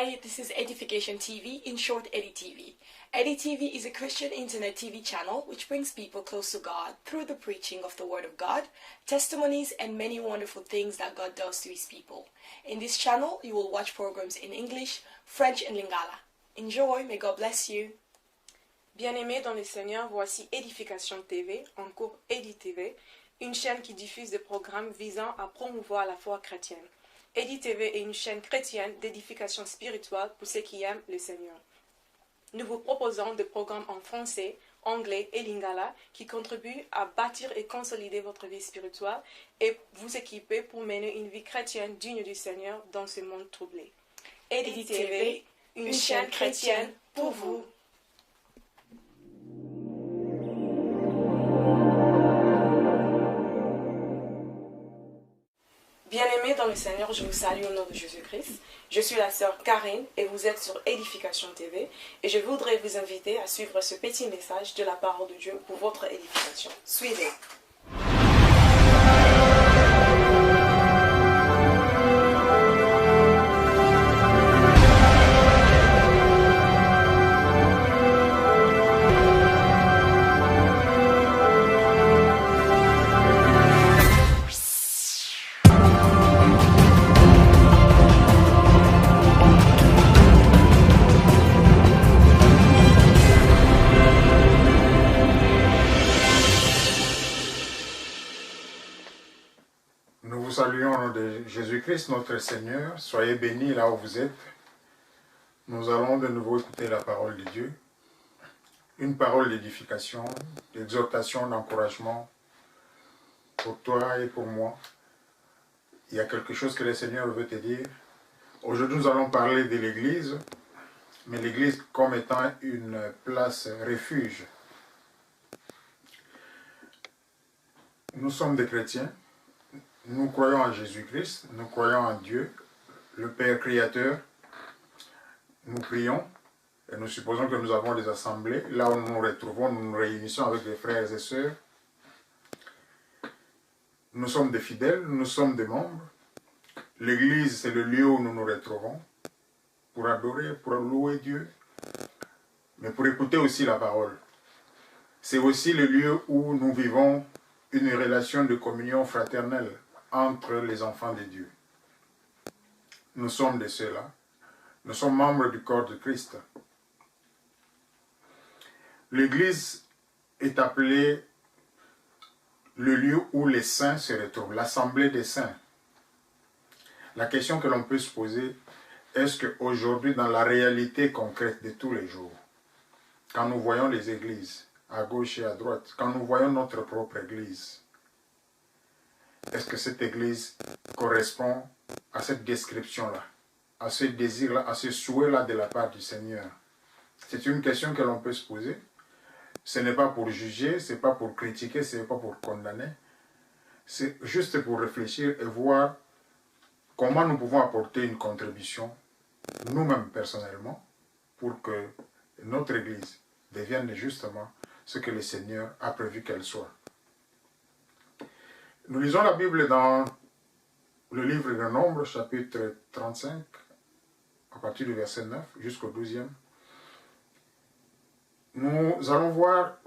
Hi, this is Edification TV, in short EdiTV. EdiTV is a Christian internet TV channel which brings people close to God through the preaching of the Word of God, testimonies, and many wonderful things that God does to His people. In this channel, you will watch programs in English, French, and Lingala. Enjoy, may God bless you. Bien-aimés dans le Seigneur, voici Edification TV, en cours EdiTV, une chaîne qui diffuse des programmes visant à promouvoir la foi chrétienne. EdiTV est une chaîne chrétienne d'édification spirituelle pour ceux qui aiment le Seigneur. Nous vous proposons des programmes en français, anglais et lingala qui contribuent à bâtir et consolider votre vie spirituelle et vous équiper pour mener une vie chrétienne digne du Seigneur dans ce monde troublé. EdiTV, une chaîne chrétienne pour vous. Bien-aimés dans le Seigneur, je vous salue au nom de Jésus-Christ. Je suis la sœur Karine et vous êtes sur Edification TV et je voudrais vous inviter à suivre ce petit message de la parole de Dieu pour votre édification. Suivez. Nous vous saluons au nom de Jésus-Christ, notre Seigneur. Soyez bénis là où vous êtes. Nous allons de nouveau écouter la parole de Dieu. Une parole d'édification, d'exhortation, d'encouragement pour toi et pour moi. Il y a quelque chose que le Seigneur veut te dire. Aujourd'hui, nous allons parler de l'Église, mais l'Église comme étant une place refuge. Nous sommes des chrétiens. Nous croyons en Jésus-Christ, nous croyons en Dieu, le Père Créateur. Nous prions et nous supposons que nous avons des assemblées. Là où nous nous retrouvons, nous nous réunissons avec les frères et sœurs. Nous sommes des fidèles, nous sommes des membres. L'Église, c'est le lieu où nous nous retrouvons pour adorer, pour louer Dieu, mais pour écouter aussi la parole. C'est aussi le lieu où nous vivons une relation de communion fraternelle entre les enfants de Dieu. Nous sommes de ceux-là. Nous sommes membres du corps de Christ. L'Église est appelée le lieu où les saints se retrouvent, l'assemblée des saints. La question que l'on peut se poser, est-ce qu'aujourd'hui, dans la réalité concrète de tous les jours, quand nous voyons les églises, à gauche et à droite, quand nous voyons notre propre église, est-ce que cette église correspond à cette description-là, à ce désir-là, à ce souhait-là de la part du Seigneur? C'est une question que l'on peut se poser. Ce n'est pas pour juger, ce n'est pas pour critiquer, ce n'est pas pour condamner. C'est juste pour réfléchir et voir comment nous pouvons apporter une contribution, nous-mêmes personnellement, pour que notre église devienne justement ce que le Seigneur a prévu qu'elle soit. Nous lisons la Bible dans le livre de Nombres, chapitre 35, à partir du verset 9 jusqu'au 12e. Nous allons voir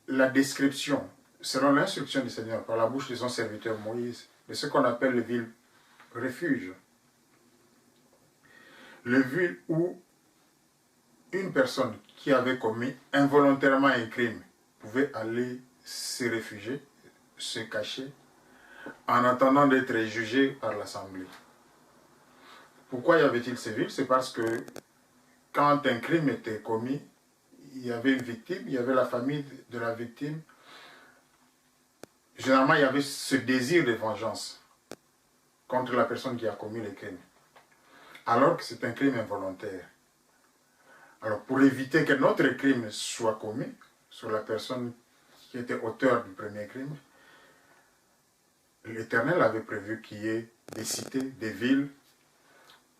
la description, selon l'instruction du Seigneur, par la bouche de son serviteur Moïse, de ce qu'on appelle le ville refuge. Le ville où une personne qui avait commis involontairement un crime pouvait aller se réfugier, se cacher, en attendant d'être jugé par l'Assemblée. Pourquoi y avait-il ces villes? C'est parce que quand un crime était commis, il y avait une victime, il y avait la famille de la victime. Généralement, il y avait ce désir de vengeance contre la personne qui a commis le crime, alors que c'est un crime involontaire. Alors, pour éviter que notre crime soit commis sur la personne qui était auteur du premier crime, l'Éternel avait prévu qu'il y ait des cités, des villes,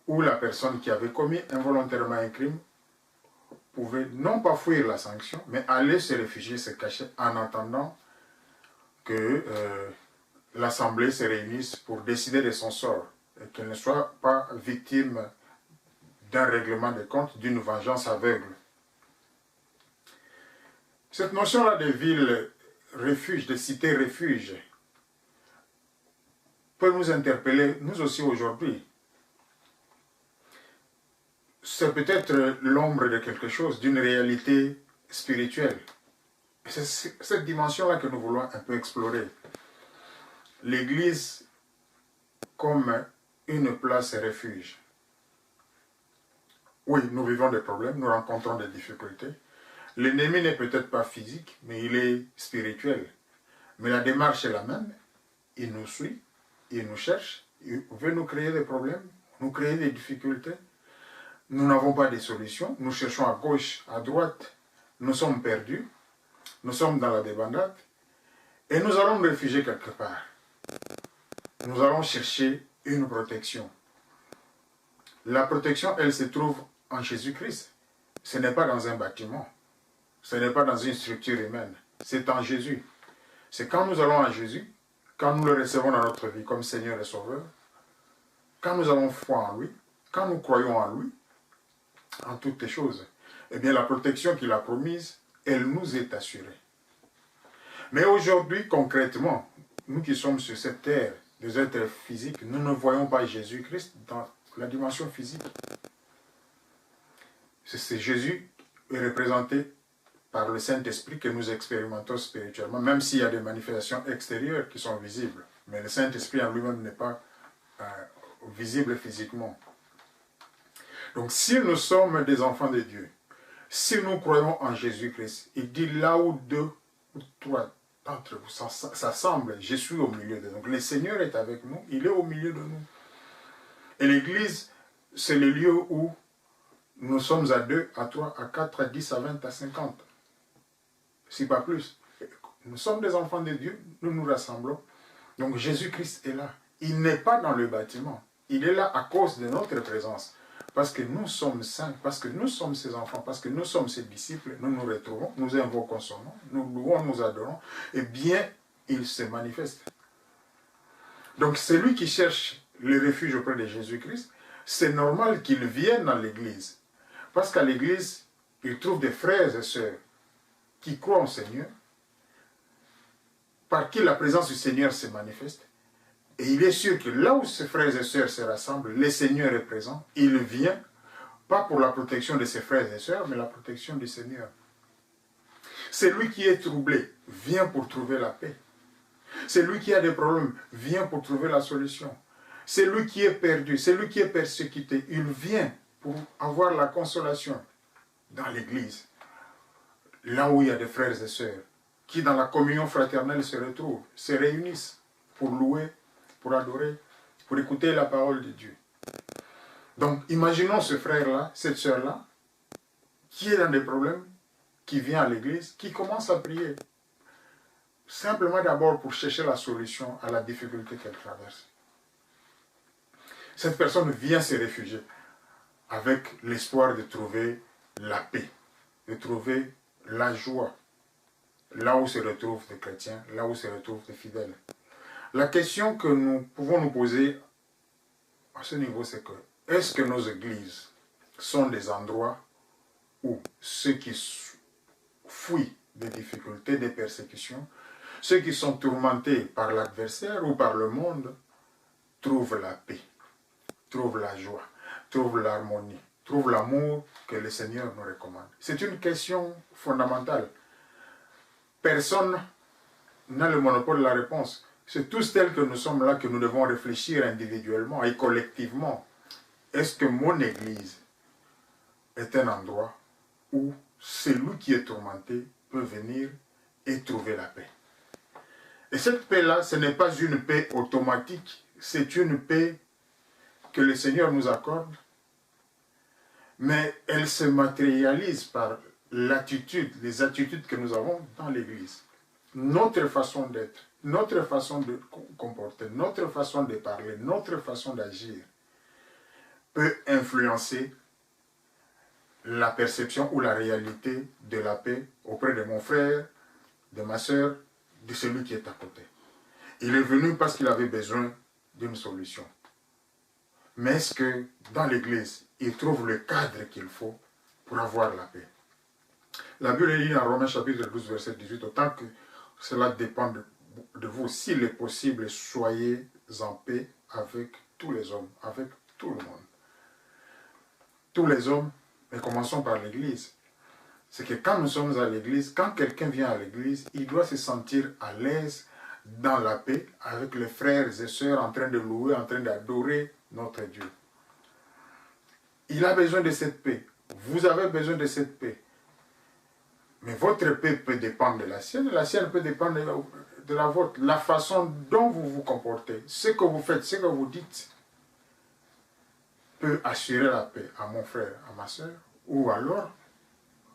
où la personne qui avait commis involontairement un crime pouvait non pas fuir la sanction, mais aller se réfugier, se cacher, en attendant que l'Assemblée se réunisse pour décider de son sort, et qu'elle ne soit pas victime d'un règlement des comptes, d'une vengeance aveugle. Cette notion-là de ville refuge, de cité refuge, peut nous interpeller, nous aussi aujourd'hui. C'est peut-être l'ombre de quelque chose, d'une réalité spirituelle. C'est cette dimension-là que nous voulons un peu explorer. L'Église comme une place refuge. Oui, nous vivons des problèmes, nous rencontrons des difficultés. L'ennemi n'est peut-être pas physique, mais il est spirituel. Mais la démarche est la même. Il nous suit, il nous cherche, il veut nous créer des problèmes, nous créer des difficultés. Nous n'avons pas de solutions, nous cherchons à gauche, à droite, nous sommes perdus, nous sommes dans la débandade, et nous allons nous réfugier quelque part. Nous allons chercher une protection. La protection, elle se trouve en Jésus-Christ. Ce n'est pas dans un bâtiment, ce n'est pas dans une structure humaine, c'est en Jésus. C'est quand nous allons à Jésus, quand nous le recevons dans notre vie comme Seigneur et Sauveur, quand nous avons foi en lui, quand nous croyons en lui, en toutes les choses, eh bien la protection qu'il a promise, elle nous est assurée. Mais aujourd'hui, concrètement, nous qui sommes sur cette terre, des êtres physiques, nous ne voyons pas Jésus-Christ dans la dimension physique. C'est Jésus est représenté par le Saint-Esprit que nous expérimentons spirituellement, même s'il y a des manifestations extérieures qui sont visibles. Mais le Saint-Esprit en lui-même n'est pas visible physiquement. Donc si nous sommes des enfants de Dieu, si nous croyons en Jésus-Christ, il dit là où deux ou trois d'entre vous s'assemblent, je suis au milieu de nous. Donc le Seigneur est avec nous, il est au milieu de nous. Et l'Église, c'est le lieu où nous sommes à 2, à 3, à 4, à 10, à 20, à 50. Si pas plus. Nous sommes des enfants de Dieu, nous nous rassemblons. Donc Jésus-Christ est là. Il n'est pas dans le bâtiment. Il est là à cause de notre présence. Parce que nous sommes saints, parce que nous sommes ses enfants, parce que nous sommes ses disciples, nous nous retrouvons, nous invoquons son nom, nous louons, nous adorons, et bien, il se manifeste. Donc celui qui cherche le refuge auprès de Jésus-Christ, c'est normal qu'il vienne dans l'Église. Parce qu'à l'Église, il trouve des frères et sœurs qui croient au Seigneur, par qui la présence du Seigneur se manifeste. Et il est sûr que là où ses frères et sœurs se rassemblent, le Seigneur est présent. Il vient, pas pour la protection de ses frères et sœurs, mais la protection du Seigneur. Celui qui est troublé vient pour trouver la paix. Celui qui a des problèmes vient pour trouver la solution. Celui qui est perdu, celui qui est persécuté, il vient pour avoir la consolation dans l'Église. Là où il y a des frères et sœurs qui dans la communion fraternelle se retrouvent, se réunissent pour louer, pour adorer, pour écouter la parole de Dieu. Donc, imaginons ce frère-là, cette sœur-là, qui est dans des problèmes, qui vient à l'église, qui commence à prier. Simplement d'abord pour chercher la solution à la difficulté qu'elle traverse. Cette personne vient se réfugier avec l'espoir de trouver la paix, de trouver la joie, là où se retrouvent les chrétiens, là où se retrouvent les fidèles. La question que nous pouvons nous poser à ce niveau, c'est que est-ce que nos églises sont des endroits où ceux qui fuient des difficultés, des persécutions, ceux qui sont tourmentés par l'adversaire ou par le monde, trouvent la paix, trouvent la joie, trouvent l'harmonie, trouvent l'amour que le Seigneur nous recommande? C'est une question fondamentale. Personne n'a le monopole de la réponse. C'est tous tels que nous sommes là que nous devons réfléchir individuellement et collectivement. Est-ce que mon église est un endroit où celui qui est tourmenté peut venir et trouver la paix? Et cette paix-là, ce n'est pas une paix automatique, c'est une paix que le Seigneur nous accorde, mais elle se matérialise par l'attitude, les attitudes que nous avons dans l'église. Notre façon d'être, notre façon de comporter, notre façon de parler, notre façon d'agir peut influencer la perception ou la réalité de la paix auprès de mon frère, de ma soeur, de celui qui est à côté. Il est venu parce qu'il avait besoin d'une solution. Mais est-ce que dans l'église, il trouve le cadre qu'il faut pour avoir la paix. La Bible dit dans Romains chapitre 12, verset 18, autant que cela dépend de vous, s'il est possible, soyez en paix avec tous les hommes, avec tout le monde. Tous les hommes, mais commençons par l'Église. C'est que quand nous sommes à l'Église, quand quelqu'un vient à l'Église, il doit se sentir à l'aise dans la paix avec les frères et sœurs en train de louer, en train d'adorer notre Dieu. Il a besoin de cette paix. Vous avez besoin de cette paix. Mais votre paix peut dépendre de la sienne peut dépendre de la vôtre. La façon dont vous vous comportez, ce que vous faites, ce que vous dites, peut assurer la paix à mon frère, à ma soeur, ou alors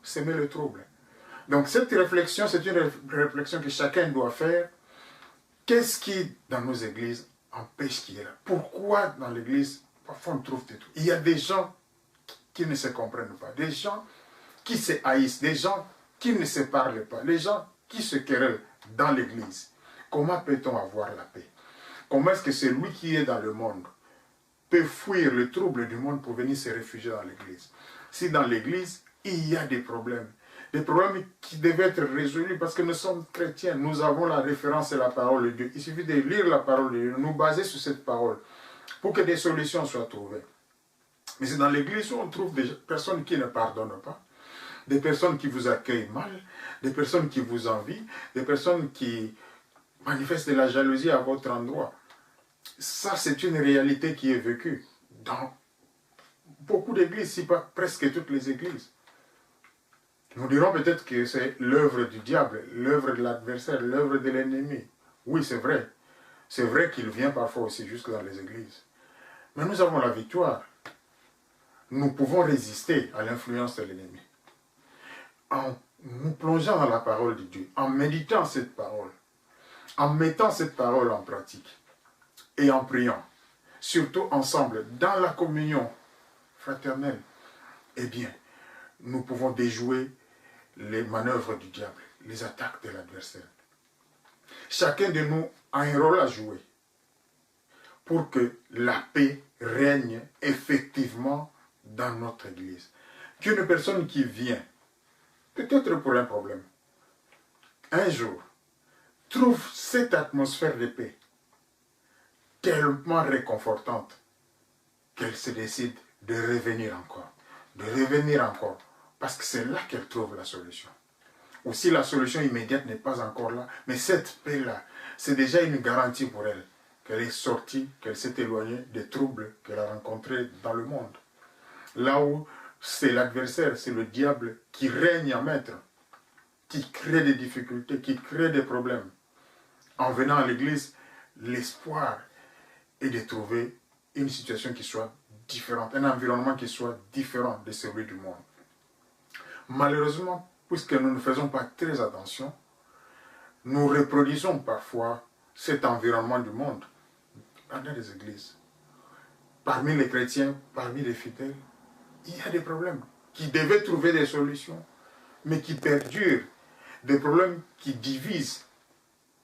semer le trouble. Donc cette réflexion, c'est une réflexion que chacun doit faire. Qu'est-ce qui, dans nos églises, empêche qu'il y ait là? Pourquoi dans l'église, parfois on trouve des trucs? Il y a des gens qui ne se comprennent pas, des gens qui se haïssent, des gens qui ne se parlent pas, les gens qui se querellent dans l'église. Comment peut-on avoir la paix? Comment est-ce que celui qui est dans le monde peut fuir le trouble du monde pour venir se réfugier dans l'église? Si dans l'église, il y a des problèmes qui devaient être résolus parce que nous sommes chrétiens, nous avons la référence et la parole de Dieu. Il suffit de lire la parole de Dieu, nous baser sur cette parole pour que des solutions soient trouvées. Mais c'est dans l'église où on trouve des personnes qui ne pardonnent pas, des personnes qui vous accueillent mal, des personnes qui vous envient, des personnes qui manifestent de la jalousie à votre endroit. Ça, c'est une réalité qui est vécue dans beaucoup d'églises, si pas presque toutes les églises. Nous dirons peut-être que c'est l'œuvre du diable, l'œuvre de l'adversaire, l'œuvre de l'ennemi. Oui, c'est vrai. C'est vrai qu'il vient parfois aussi jusque dans les églises. Mais nous avons la victoire. Nous pouvons résister à l'influence de l'ennemi. En nous plongeant dans la parole de Dieu, en méditant cette parole, en mettant cette parole en pratique et en priant, surtout ensemble, dans la communion fraternelle, eh bien, nous pouvons déjouer les manœuvres du diable, les attaques de l'adversaire. Chacun de nous a un rôle à jouer pour que la paix règne effectivement dans notre église. Qu'une personne qui vient, peut-être pour un problème, un jour, trouve cette atmosphère de paix tellement réconfortante qu'elle se décide de revenir encore, parce que c'est là qu'elle trouve la solution. Ou si la solution immédiate n'est pas encore là, mais cette paix-là, c'est déjà une garantie pour elle, qu'elle est sortie, qu'elle s'est éloignée des troubles qu'elle a rencontrés dans le monde. Là où c'est l'adversaire, c'est le diable qui règne en maître, qui crée des difficultés, qui crée des problèmes. En venant à l'église, l'espoir est de trouver une situation qui soit différente, un environnement qui soit différent de celui du monde. Malheureusement, puisque nous ne faisons pas très attention, nous reproduisons parfois cet environnement du monde dans les églises. Parmi les chrétiens, parmi les fidèles, il y a des problèmes qui devaient trouver des solutions, mais qui perdurent, des problèmes qui divisent,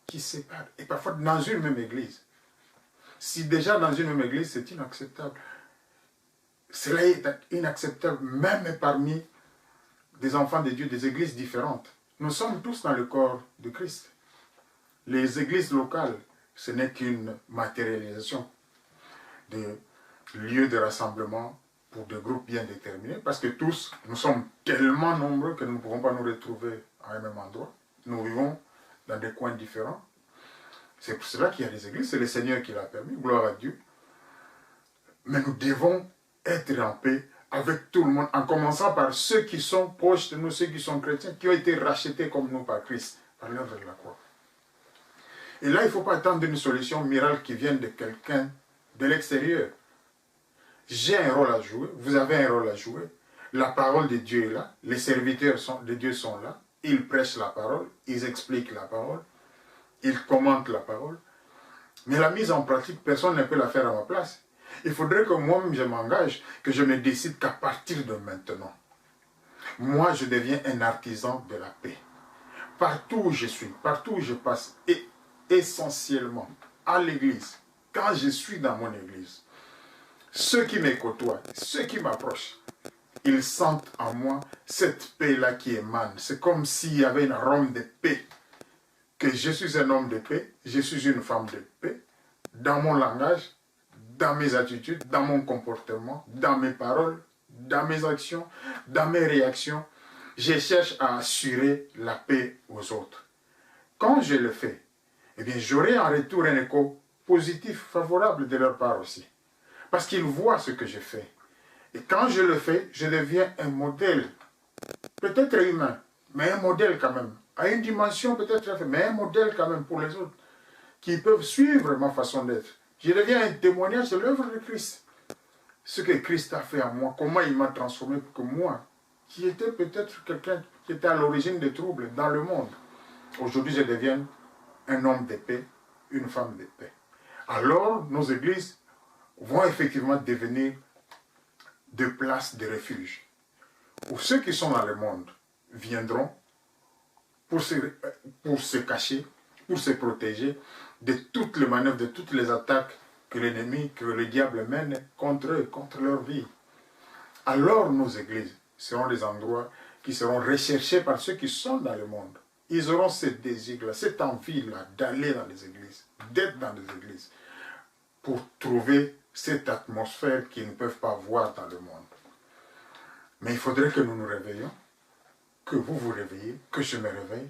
qui séparent, et parfois dans une même église. Si déjà dans une même église, c'est inacceptable, cela est inacceptable même parmi des enfants de Dieu, des églises différentes. Nous sommes tous dans le corps de Christ. Les églises locales, ce n'est qu'une matérialisation de lieux de rassemblement pour des groupes bien déterminés, parce que tous, nous sommes tellement nombreux que nous ne pouvons pas nous retrouver à un même endroit. Nous vivons dans des coins différents. C'est pour cela qu'il y a des églises, c'est le Seigneur qui l'a permis, gloire à Dieu. Mais nous devons être en paix avec tout le monde, en commençant par ceux qui sont proches de nous, ceux qui sont chrétiens, qui ont été rachetés comme nous par Christ, par l'œuvre de la croix. Et là, il ne faut pas attendre une solution miracle qui vienne de quelqu'un de l'extérieur. J'ai un rôle à jouer, vous avez un rôle à jouer. La parole de Dieu est là, les serviteurs de Dieu sont là, ils prêchent la parole, ils expliquent la parole, ils commentent la parole. Mais la mise en pratique, personne ne peut la faire à ma place. Il faudrait que moi-même je m'engage, que je me décide qu'à partir de maintenant, moi je deviens un artisan de la paix. Partout où je suis, partout où je passe, et essentiellement à l'église, quand je suis dans mon église, ceux qui me côtoient, ceux qui m'approchent, ils sentent en moi cette paix-là qui émane. C'est comme s'il y avait une arôme de paix. Que je suis un homme de paix, je suis une femme de paix, dans mon langage, dans mes attitudes, dans mon comportement, dans mes paroles, dans mes actions, dans mes réactions. Je cherche à assurer la paix aux autres. Quand je le fais, eh bien, j'aurai en retour un écho positif, favorable de leur part aussi. Parce qu'ils voient ce que je fais. Et quand je le fais, je deviens un modèle, peut-être humain, mais un modèle quand même, à une dimension peut-être, mais un modèle quand même pour les autres, qui peuvent suivre ma façon d'être. Je deviens un témoignage de l'œuvre de Christ. Ce que Christ a fait en moi, comment il m'a transformé pour que moi, qui était peut-être quelqu'un qui était à l'origine des troubles dans le monde, aujourd'hui je devienne un homme de paix, une femme de paix. Alors nos églises vont effectivement devenir des places de refuge, où ceux qui sont dans le monde viendront pour se cacher, pour se protéger de toutes les manœuvres, de toutes les attaques que l'ennemi, que le diable mène contre eux, contre leur vie. Alors nos églises seront des endroits qui seront recherchés par ceux qui sont dans le monde. Ils auront ce désir-là, cette envie-là d'aller dans les églises, d'être dans les églises, pour trouver cette atmosphère qu'ils ne peuvent pas voir dans le monde. Mais il faudrait que nous nous réveillions, que vous vous réveillez, que je me réveille,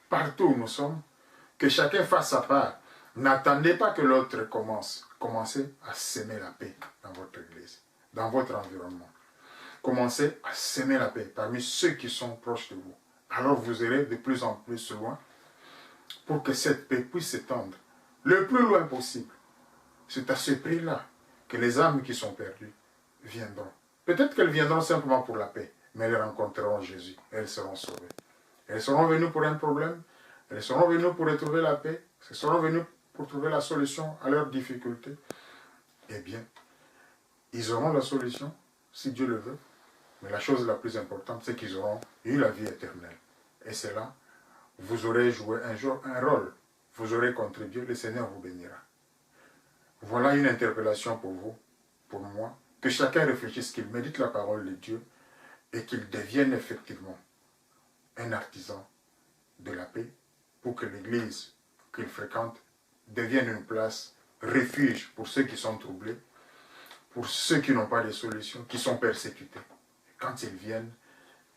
partout où nous sommes, que chacun fasse sa part. N'attendez pas que l'autre commence. Commencez à s'aimer la paix dans votre église, dans votre environnement. Commencez à s'aimer la paix parmi ceux qui sont proches de vous. Alors vous irez de plus en plus loin pour que cette paix puisse s'étendre le plus loin possible. C'est à ce prix-là que les âmes qui sont perdues viendront. Peut-être qu'elles viendront simplement pour la paix, mais elles rencontreront Jésus, elles seront sauvées. Elles seront venues pour un problème, elles seront venues pour retrouver la paix, elles seront venues pour trouver la solution à leurs difficultés. Eh bien, ils auront la solution, si Dieu le veut. Mais la chose la plus importante, c'est qu'ils auront eu la vie éternelle. Et c'est là, vous aurez joué un rôle, vous aurez contribué, le Seigneur vous bénira. Voilà une interpellation pour vous, pour moi, que chacun réfléchisse, qu'il médite la parole de Dieu et qu'il devienne effectivement un artisan de la paix pour que l'Église qu'il fréquente devienne une place refuge pour ceux qui sont troublés, pour ceux qui n'ont pas de solution, qui sont persécutés. Quand ils viennent,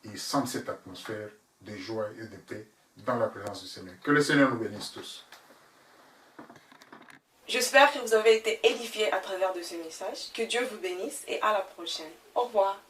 ils sentent cette atmosphère de joie et de paix dans la présence du Seigneur. Que le Seigneur nous bénisse tous. J'espère que vous avez été édifiés à travers de ce message. Que Dieu vous bénisse et à la prochaine. Au revoir.